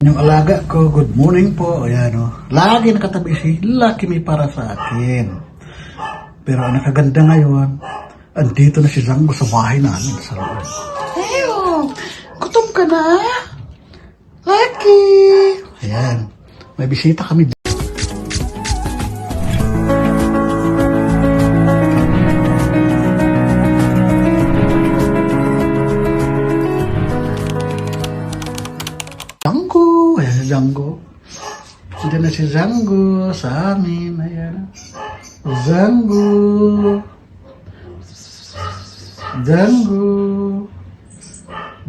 Yung alaga ko, good morning po. Ayan o. Lagi nakatabi si Lucky Me para sa akin. Pero ang nakaganda ngayon, andito na si Zango sa bahay namin sa loob. Ayo, gutom ka na? Lucky! Ayan, may bisita kami. Zango! Ayan si Zango. Hindi na si Zango sa amin. Ayan. Zango! Zango!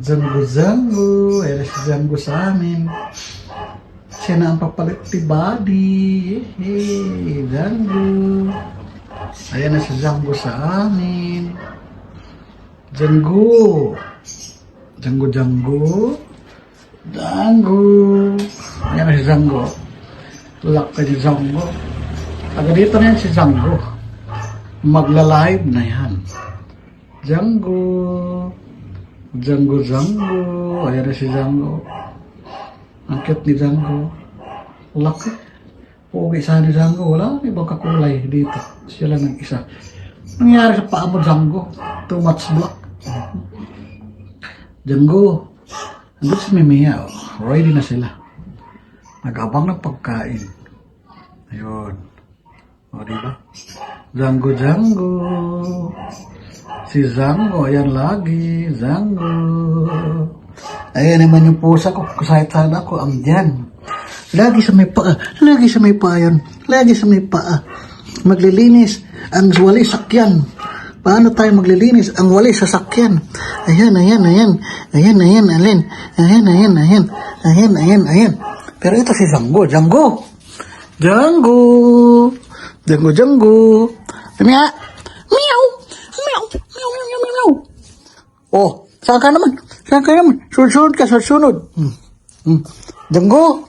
Zango, Zango! Ayan si Zango sa amin. Siya na ang papalit ni Buddy. Hey, Zango! Ayan na si Zango sa amin. Zango! Zango, Zango! Zango! Ayan na si Zango. Lock ka si Zango. Taga dito na yan si Zango. Magla-live na yan. Zango! Zango, Zango! Ayan na si Zango. Ang cute ni Zango. Laki. Pugi sa ni Zango. Wala ibang kakulay dito. Siya lang ang isa. Nangyari sa paa mo, Zango? Too much black. Zango! Andun si Mimia, oh. Ready na sila. Nag-abang ng pagkain. Ayun. O, diba? Zango, Zango. Si Zango, ayan lagi. Zango. Ayan naman yung pusa ko. Kasahitan ako, andyan. Lagi sa may paa. Lagi sa may paa yan. Lagi sa may paa. Maglilinis ang wali sakyan. Paano tayo maglilinis ang wali sa sakyan? Ayan, ayan, ayan. Ayan, ayan, alin. Ayan, ayan, ayan. Ayan, ayan, ayan. Pero ito si Zango. Zango! Zango! Zango, Zango! Mia! Meow! Meow! Meow, meow, meow, meow! Oh, saan ka naman? Saan ka naman? Sunod ka, sunod. Zango!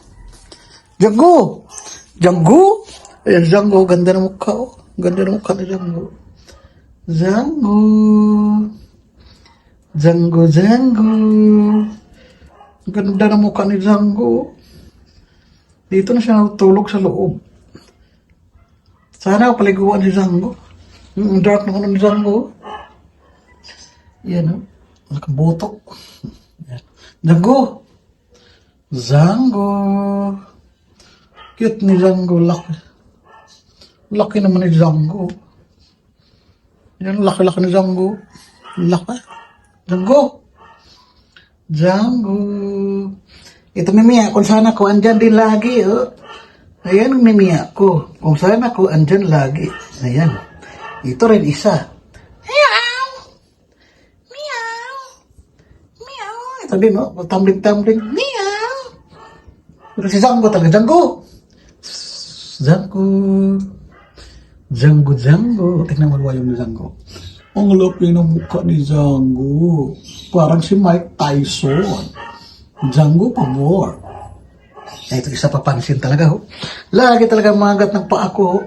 Zango! Zango! Ayan, Zango. Ganda na mukha, oh. Ganda na mukha ni Zango. Zango! Zango, Zango! Ganda na mukha ni Zango. Dito na siya natulog sa loob. Sana paliguan si Zango. Ang dark na ni Zango. Yan o. Nakabutok. Zango! Zango! Cute ni Zango. Laki. Laki naman ni Zango. Yan, laki-laki ni Zango. Laki. Zango! Zango! Ito Mimia, kung saan ako, andyan din lagi, oh. Ayan ang Mimia ko. Kung saan ako, andyan lagi. Ayan. Ito rin isa. Meow! Meow! Meow! Ito din, oh. Tumbling-tumbling. Meow! Pero si Zango talaga. Zango! Zango! Zango, Zango. Tingnan mo yung ni Zango. Ang laki ng mukha ni Zango. Parang si Mike Tyson. Zango, pabor. Ay, ito isa papansin talaga, ho. Lagi talaga magat ng paa ko, ho.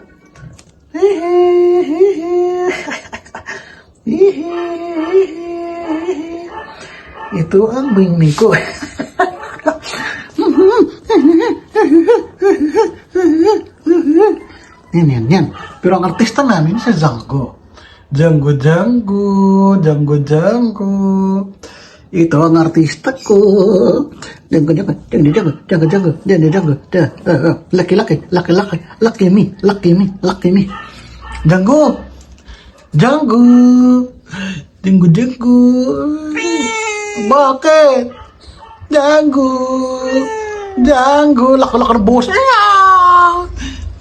Ito ang bingning ko. Yan. Pero ang artista namin si Zango. Zango, Zango. Zango, Zango. Ito ang artista ko. Zango, Zango. Zango, Zango. Zango, Zango. Zango, Zango. Lucky, lucky. Lucky, lucky. Lucky me. Lucky me. Lucky me. Zango. Zango. Zango, Zango. Bakit? Zango. Zango. Laki-laki na buhos. Zango.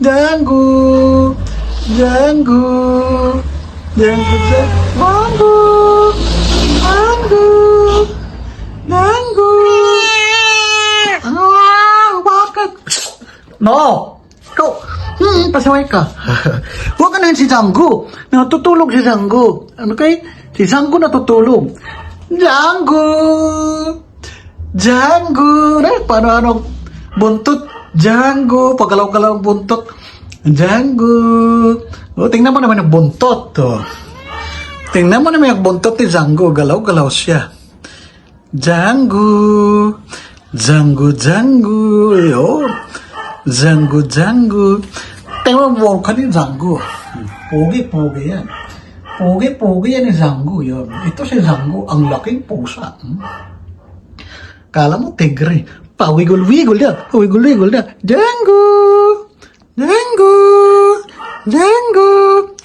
Zango. Zango. Zango. Zango. Zango. Bakit? No. Ikaw. Pasaway ka. Huwag ka na si Zango. Natutulog si Zango. Ano kay? Si Zango natutulog. Zango. Zango. Paano buntot? Zango. Pagalaw-galaw ang buntot. Zango. O, tingnan mo naman yung buntot. Oh. Tingnan mo naman yung buntot ni Zango. Galaw-galaw siya. Zango. Django, yun. Django. Pero walk ka ni Django. Pogi yan. Pogi yan ni Django. Yun. Ito si Django, ang laking pusa. Kala mo tigre. Pawigol-wigol yan. Django.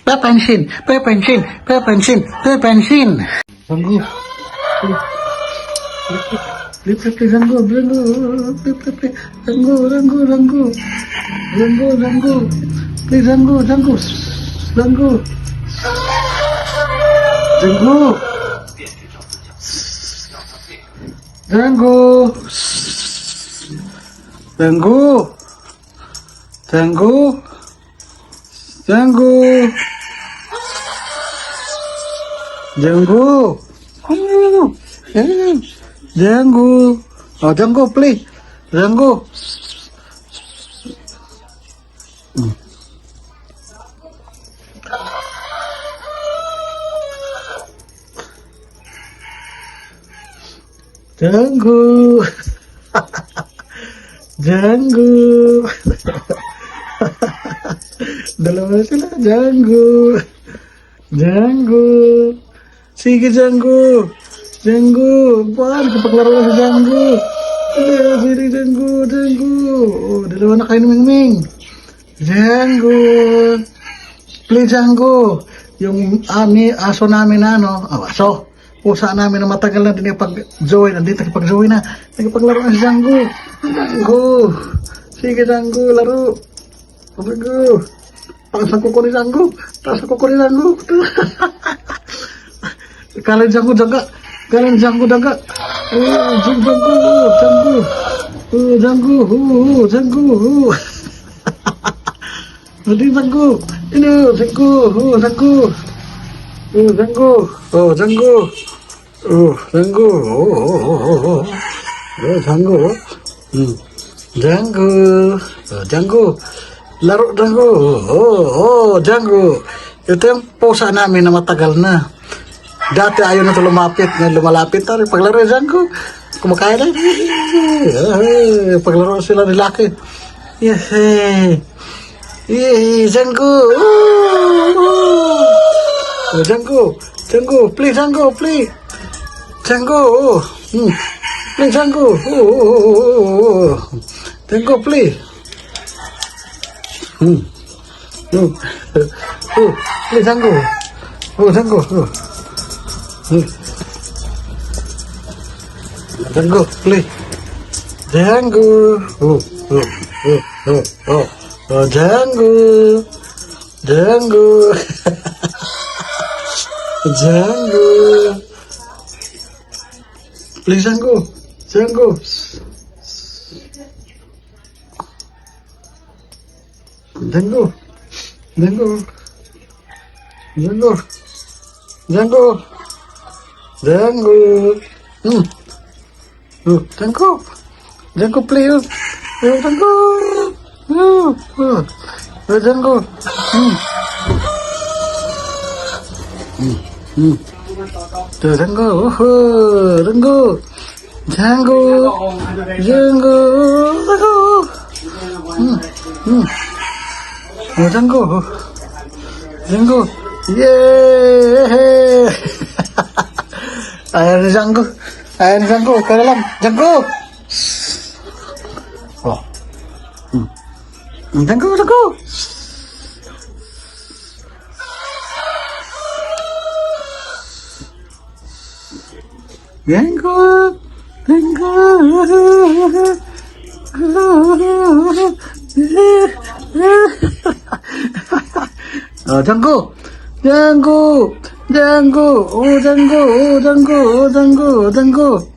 Papansin. Django. Play, Django. Play, Django. Oh, Django, play. Django. Django. Django. Dalawa sila, Django. Sige, Django. Paano kapaglaro na si Django? Sige, Django. Oh, dalawa na kayo ni Mingming. Django. Play, Django. Yung aso namin na, aso. Pusa namin na matagal na din pag-join. Andito pag-join na. Nagpaglaro na si Django. Sige, Django, laro. Django. Taas ang kuko ni Django. Kalian Django daga. Django. Nanti Django. Ini Django. Django. Laro Django. Django. Ito yung pusa namin na matagal na. Dati ayaw na ito lumapit. Ngayon lumalapit tayo. Paglaro Django. Kumakain na. Paglaro sila ni Lucky. Django. Django, play. Django. Play, Django. Django, play. Play, Django. Django. Django, play. Django. Django. Play, Django. Django, play. Django. Django. Yeah. Ayan ni Django. Ikaw na lang. Django. Oh. Django. Oh, Django.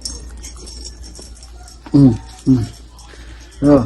Oh,